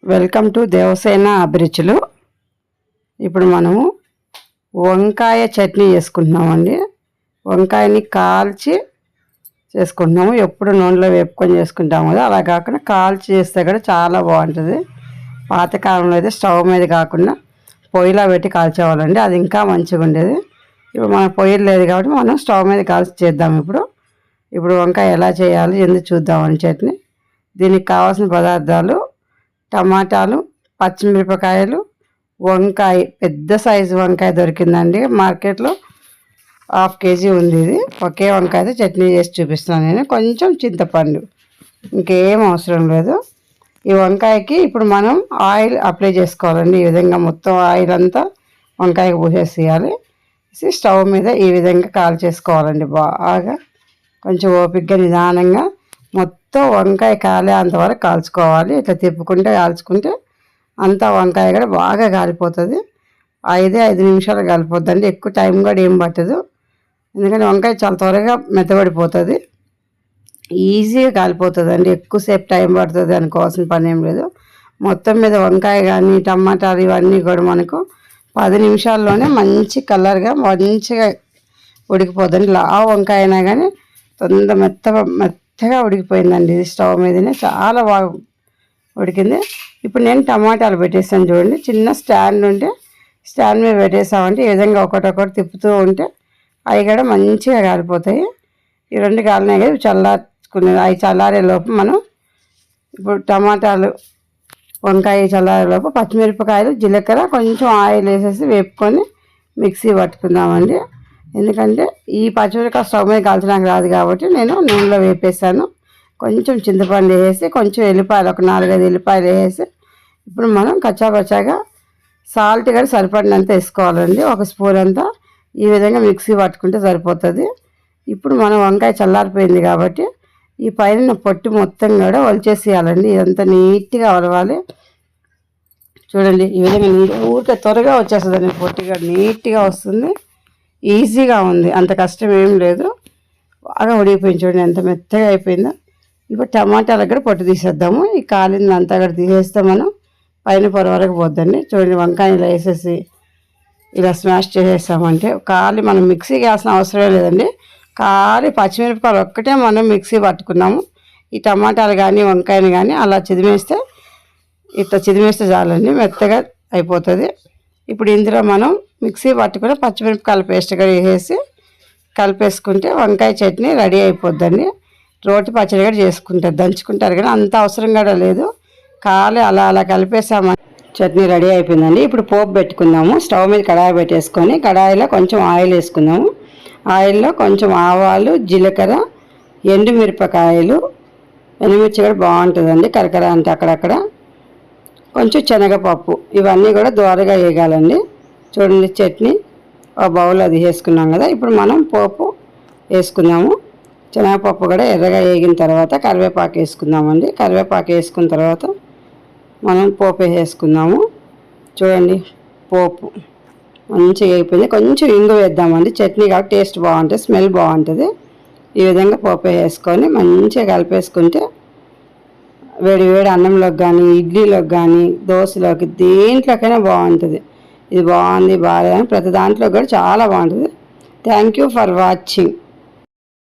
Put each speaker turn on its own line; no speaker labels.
Welcome to Devasena అభిరుచులు. ఇప్పుడు మనము వంకాయ చట్నీ చేసుకుంటున్నామండి. వంకాయని కాల్చి చేసుకుంటున్నాము. ఎప్పుడు నూనెలో వేపుకొని చేసుకుంటాము కదా, అలా కాకుండా కాల్చి చేస్తే కూడా చాలా బాగుంటుంది. పాతకాలంలో అయితే స్టవ్ మీద కాకుండా పొయ్యిలో పెట్టి కాల్చేవాళ్ళండి, అది ఇంకా మంచిగా ఉండేది. ఇప్పుడు మన పొయ్యిలు లేదు కాబట్టి మనం స్టవ్ మీద కాల్చి చేద్దాం. ఇప్పుడు వంకాయ ఎలా చేయాలి ఎందుకు చూద్దామని చట్నీ. దీనికి కావాల్సిన పదార్థాలు: టమాటాలు, పచ్చిమిరపకాయలు, వంకాయ. పెద్ద సైజు వంకాయ దొరికిందండి మార్కెట్లో, 1/2 kg ఉంది. ఇది ఒకే వంకాయతో చట్నీ చేసి చూపిస్తున్నాను నేను. కొంచెం చింతపండు, ఇంకేం అవసరం లేదు. ఈ వంకాయకి ఇప్పుడు మనం ఆయిల్ అప్లై చేసుకోవాలండి. ఈ విధంగా మొత్తం ఆయిల్ అంతా వంకాయకి పూసేసేయాలి. స్టవ్ మీద ఈ విధంగా కాల్ చేసుకోవాలండి. బాగా కొంచెం ఓపికగా నిదానంగా మొత్తం వంకాయ కాలే అంతవరకు కాల్చుకోవాలి. ఇట్లా తిప్పుకుంటే కాల్చుకుంటే అంతా వంకాయ కూడా బాగా కాలిపోతుంది. 5 నిమిషాలు కాలిపోద్దండి, ఎక్కువ టైం కూడా ఏం పట్టదు. ఎందుకంటే వంకాయ చాలా త్వరగా మెత్తబడిపోతుంది, ఈజీగా కాలిపోతుంది అండి. ఎక్కువసేపు టైం పడుతుంది అనుకోవాల్సిన పని ఏం లేదు. మొత్తం మీద వంకాయ కానీ టమాటాలు ఇవన్నీ కూడా మనకు 10 నిమిషాల్లోనే మంచి కలర్గా మంచిగా ఉడికిపోతుంది. లావు వంకాయ అయినా కానీ మెత్తగా ఉడికిపోయిందండి. ఇది స్టవ్ మీదనే చాలా బాగా ఉడికింది. ఇప్పుడు నేను టమాటాలు పెట్టేసాను చూడండి. చిన్న స్టాండ్ ఉంటే స్టాండ్ మీద పెట్టేసామంటే ఈ విధంగా ఒకటొకటి తిప్పుతూ ఉంటే అవి కూడా మంచిగా కాలిపోతాయి. ఈ 2 కాలినాయి కదా, చల్లార్చుకునేది. అవి చల్లారే లోపు మనం ఇప్పుడు టమాటాలు వంకాయ చల్లారే లోపు పచ్చిమిరపకాయలు, జీలకర్ర, కొంచెం ఆయిల్ వేసేసి వేపుకొని మిక్సీ పట్టుకుందామండి. ఎందుకంటే ఈ పచ్చిమిరపకాయ స్టవ్ మీద కాల్చడానికి రాదు కాబట్టి నేను నూనెలో వేపేసాను. కొంచెం చింతపండు వేసి, కొంచెం ఎల్లిపాయలు, ఒక 4-5 ఎల్లిపాయలు వేసి ఇప్పుడు మనం కచ్చాపచ్చాగా సాల్ట్ కూడా సరిపడినంత వేసుకోవాలండి. 1 స్పూన్ అంతా ఈ విధంగా మిక్సీ పట్టుకుంటే సరిపోతుంది. ఇప్పుడు మనం వంకాయ చల్లారిపోయింది కాబట్టి ఈ పైన పొట్టు మొత్తం కూడా ఒలిచేసేయాలండి. ఇదంతా నీట్గా ఒలవాలి. చూడండి ఈ విధంగా ఊరికే త్వరగా వచ్చేస్తుందండి, పొట్టుగా నీట్గా వస్తుంది. ఈజీగా ఉంది, అంత కష్టం ఏం లేదు. బాగా ఉడికిపోయింది చూడండి, ఎంత మెత్తగా అయిపోయిందో. ఇప్పుడు టమాటాలకు కూడా పొట్టు తీసేద్దాము. ఈ కాలింది అంతా కూడా తీసేస్తే మనం పైన పొర వరకు పోద్దండి. చూడండి వంకాయలు వేసేసి ఇలా స్మాష్ చేసేస్తామంటే మనం మిక్సీకి వేయాల్సిన అవసరం లేదండి. పచ్చిమిరపకాయలు ఒక్కటే మనం మిక్సీ పట్టుకున్నాము. ఈ టమాటాలు కానీ వంకాయని కానీ అలా ఇట్లా చిదిమేస్తే చాలండి, మెత్తగా అయిపోతుంది. ఇప్పుడు ఇందులో మనం మిక్సీ పట్టుకుని పచ్చిమిరపకాయల పేస్ట్ కూడా వేసేసి కలిపేసుకుంటే వంకాయ చట్నీ రెడీ అయిపోద్దండి. రోటి పచ్చడి కూడా చేసుకుంటారు, దంచుకుంటారు కానీ అంత అవసరం కూడా లేదు. అలా కలిపేసామని చట్నీ రెడీ అయిపోయిందండి. ఇప్పుడు పోపు పెట్టుకుందాము. స్టవ్ మీద కడాయి పెట్టేసుకొని కడాయిలో కొంచెం ఆయిల్ వేసుకుందాము. ఆయిల్లో కొంచెం ఆవాలు, జీలకర్ర, ఎండుమిరపకాయలు, ఎండుమిర్చి కూడా బాగుంటుందండి కరకర అంటే అక్కడక్కడ, కొంచెం శనగపప్పు, ఇవన్నీ కూడా దోరగా వేగాలండి. చూడండి చట్నీ ఒక బౌల్ అది వేసుకున్నాం కదా. ఇప్పుడు మనం పోపు వేసుకున్నాము. శనగపప్పు కూడా ఎర్రగా వేగిన తర్వాత కరివేపాకు వేసుకుందామండి. కరివేపాకు వేసుకున్న తర్వాత మనం పోపు వేసుకుందాము. చూడండి పోపు మంచిగా అయిపోయింది. కొంచెం ఇంగు వేద్దామండి, చట్నీ కాబట్టి టేస్ట్ బాగుంటుంది, స్మెల్ బాగుంటుంది. ఈ విధంగా పోపు వేసుకొని మంచిగా కలిపేసుకుంటే వేడి అన్నంలోకి కానీ, ఇడ్లీలోకి కానీ, దోశలోకి, దేంట్లోకైనా బాగుంటుంది. ఇది బాగుంది బాగా ప్రతి దాంట్లో కూడా చాలా బాగుంటుంది. Thank you for watching.